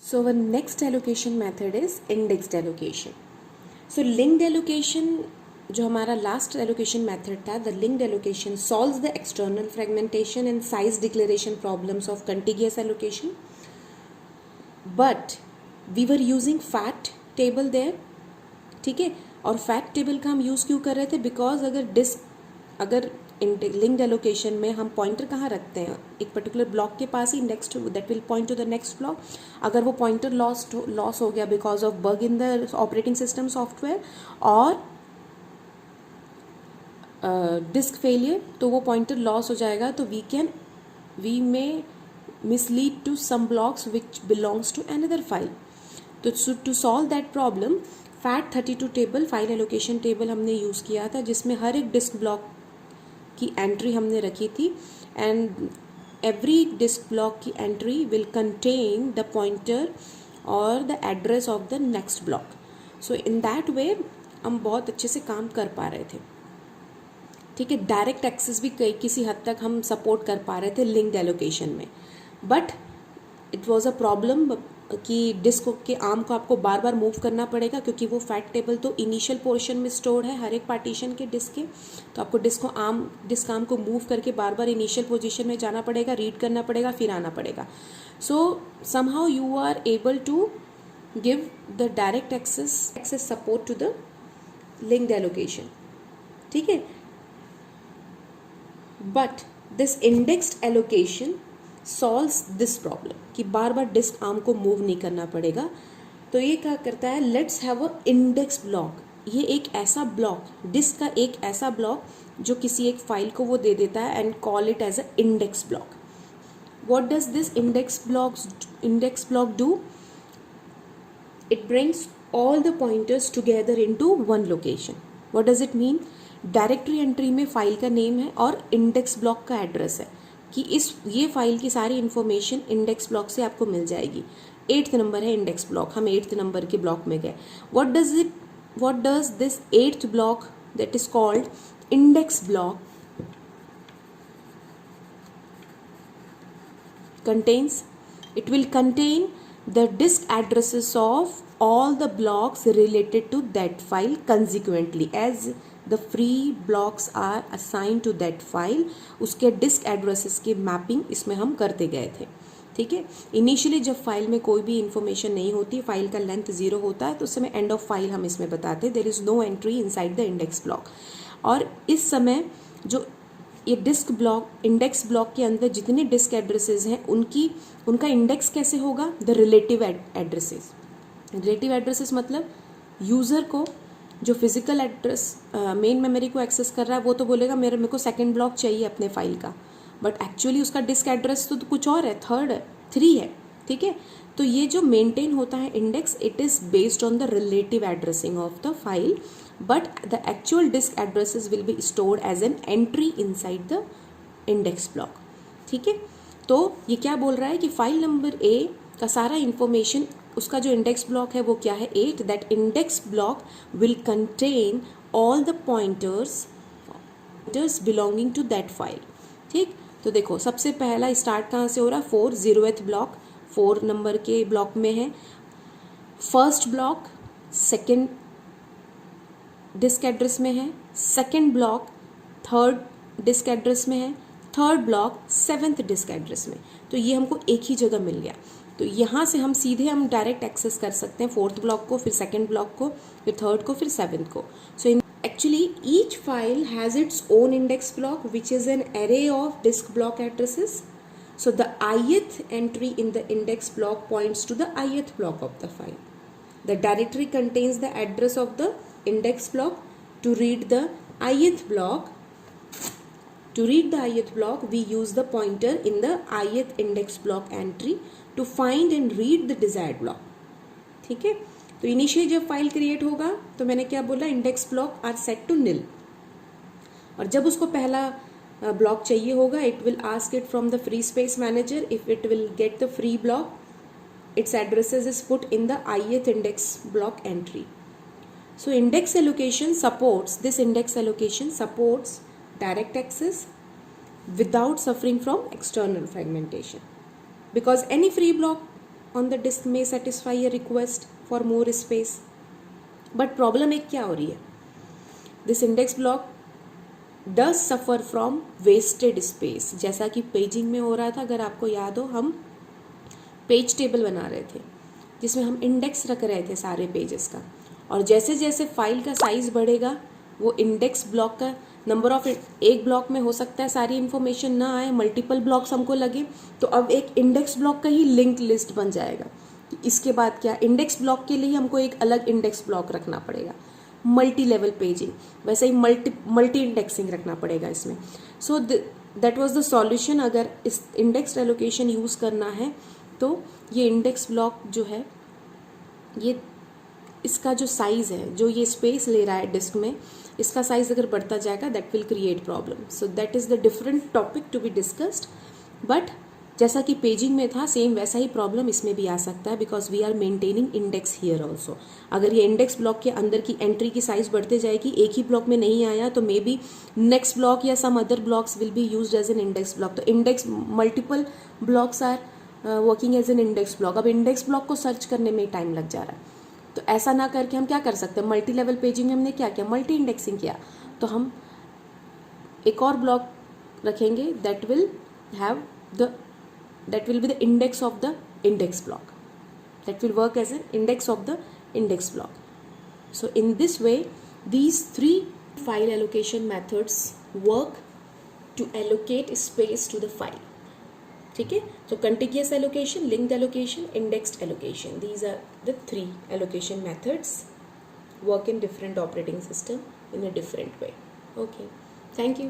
So our next allocation method is indexed allocation. So linked allocation जो हमारा last allocation method था, the linked allocation solves the external fragmentation and size declaration problems of contiguous allocation, but we were using fact table there. ठीक है, और fact table का हम use क्यों कर रहे थे? बिकॉज अगर लिंक्ड एलोकेशन में हम पॉइंटर कहाँ रखते हैं, एक पर्टिकुलर ब्लॉक के पास ही, next that will point to the next block. अगर वो पॉइंटर लॉस हो गया because of bug in the operating system software और डिस्क फेलियर, तो वो पॉइंटर लॉस हो जाएगा. तो we may mislead to some blocks which belongs to another file. तो to solve that problem, FAT32 table, file allocation table हमने use किया था, जिसमें हर एक डिस्क ब्लॉक की एंट्री हमने रखी थी, एंड एवरी डिस्क ब्लॉक की entry will contain the pointer और the address of the next block. So in that way हम बहुत अच्छे से काम कर पा रहे थे. ठीक है, डायरेक्ट एक्सेस भी किसी हद तक हम सपोर्ट कर पा रहे थे लिंक्ड एलोकेशन में. But it was a problem कि डिस्क के आर्म को आपको बार बार मूव करना पड़ेगा, क्योंकि वो फैक्ट टेबल तो इनिशियल पोर्शन में स्टोर्ड है हर एक पार्टीशन के डिस्क के. तो आपको डिस्क आर्म को मूव करके बार बार इनिशियल पोजीशन में जाना पड़ेगा, रीड करना पड़ेगा, फिर आना पड़ेगा. So somehow you are able to give the direct access support to the linked allocation. ठीक है, but this indexed allocation solves this problem कि बार बार डिस्क आर्म को मूव नहीं करना पड़ेगा. तो ये क्या करता है, let's have a index block. ये एक ऐसा ब्लॉक, डिस्क का एक ऐसा ब्लॉक जो किसी एक फाइल को वो दे देता है, and call it as a index block. What does this index block do? It brings all the pointers together into one location. What does it mean? Directory entry में फाइल का नेम है और index block का address है कि ये file की सारी इन्फॉर्मेशन इंडेक्स ब्लॉक से आपको मिल जाएगी. 8th नंबर है इंडेक्स ब्लॉक, हम 8th नंबर के ब्लॉक में गए. What does this 8th block that is called index block contains? It will contain the disk addresses of all the blocks related to that file consequently as the free blocks are assigned to that file. उसके disc addresses की mapping इसमें हम करते गए थे. ठीक है, initially जब फाइल में कोई भी इंफॉर्मेशन नहीं होती, फाइल का लेंथ 0 होता है, तो उस समय एंड ऑफ फाइल हम इसमें बताते हैं. There is no entry inside the index block. और इस समय जो ये डिस्क ब्लॉक, इंडेक्स ब्लॉक के अंदर जितने डिस्क एड्रेसेस हैं उनका इंडेक्स कैसे होगा? The relative addresses. Relative addresses मतलब यूज़र को जो फिजिकल एड्रेस मेन मेमोरी को एक्सेस कर रहा है वो तो बोलेगा मेरे को सेकंड ब्लॉक चाहिए अपने फाइल का, बट एक्चुअली उसका डिस्क एड्रेस तो कुछ और है, 3 है. ठीक है, तो ये जो मेंटेन होता है index, it is based on the relative addressing of the file, but the actual disk addresses will be stored as an entry inside the index block. ठीक है, तो ये क्या बोल रहा है कि फाइल नंबर A का सारा इंफॉर्मेशन, उसका जो इंडेक्स ब्लॉक है वो क्या है? 8. That index block will contain all the pointers belonging to that file. ठीक, तो देखो सबसे पहला स्टार्ट कहाँ से हो रहा है? 4, 0th ब्लॉक 4 नंबर के ब्लॉक में है. First block second disk address में है, second block 3rd disc address में है, 3rd block 7th disc address में. तो ये हमको एक ही जगह मिल गया. तो यहाँ से हम सीधे डायरेक्ट एक्सेस कर सकते हैं 4th ब्लॉक को, फिर 2nd ब्लॉक को, फिर 3rd को, फिर 7th को. So actually each file has its own index block which is an array of disk block addresses. So the ith entry in the index block points to the ith block of the file. The directory contains the address of the index block. To read the ith block, we use the pointer in the ith index block entry to find and read the desired block. ठीक है, तो initially जब file create होगा तो मैंने क्या बोला? Index block are set to nil. और जब उसको पहला ब्लॉक चाहिए होगा, it will ask it from the free space manager. If it will get the free block, its addresses is put in the ith index block entry. So index allocation supports direct access without suffering from external fragmentation, because any free block on the disk may satisfy a request for more space. But problem एक क्या हो रही है, this index block does suffer from wasted space. जैसा कि paging में हो रहा था, अगर आपको याद हो, हम पेज टेबल बना रहे थे जिसमें हम इंडेक्स रख रहे थे सारे पेजेस का, और जैसे जैसे फाइल का साइज बढ़ेगा वो इंडेक्स ब्लॉक का नंबर ऑफ, एक ब्लॉक में हो सकता है सारी इन्फॉर्मेशन ना आए, मल्टीपल ब्लॉक्स हमको लगे, तो अब एक इंडेक्स ब्लॉक का ही लिंक लिस्ट बन जाएगा। इसके बाद क्या, इंडेक्स ब्लॉक के लिए हमको एक अलग इंडेक्स ब्लॉक रखना पड़ेगा, मल्टी लेवल पेजिंग, वैसे ही मल्टी इंडेक्सिंग रखना पड़ेगा इसमें। So that was the solution. अगर इस इंडेक्स एलोकेशन यूज़ करना है तो ये इंडेक्स ब्लॉक जो है, ये इसका जो साइज़ है, जो ये स्पेस ले रहा है डिस्क में, इसका साइज़ अगर बढ़ता जाएगा that will create problem. So that is the different topic to be discussed. But जैसा कि पेजिंग में था सेम वैसा ही प्रॉब्लम इसमें भी आ सकता है, because we are maintaining index here also. अगर ये इंडेक्स ब्लॉक के अंदर की एंट्री की साइज बढ़ते जाएगी, एक ही ब्लॉक में नहीं आया, तो मे बी नेक्स्ट ब्लॉक या some other blocks will be used as an index block. तो index multiple blocks are working as an index block. अब इंडेक्स ब्लॉक को सर्च करने में टाइम लग जा रहा है, तो ऐसा ना करके हम क्या कर सकते हैं, मल्टी लेवल पेजिंग में हमने क्या किया, मल्टी इंडेक्सिंग किया, तो हम एक और ब्लॉक रखेंगे that will be the index of the index block, that will work as an index of the index block. So in this way these three file allocation methods work to allocate space to the file. ठीक है, so contiguous allocation, linked allocation, indexed allocation, these are the three allocation methods, work in different operating system in a different way. Okay, thank you.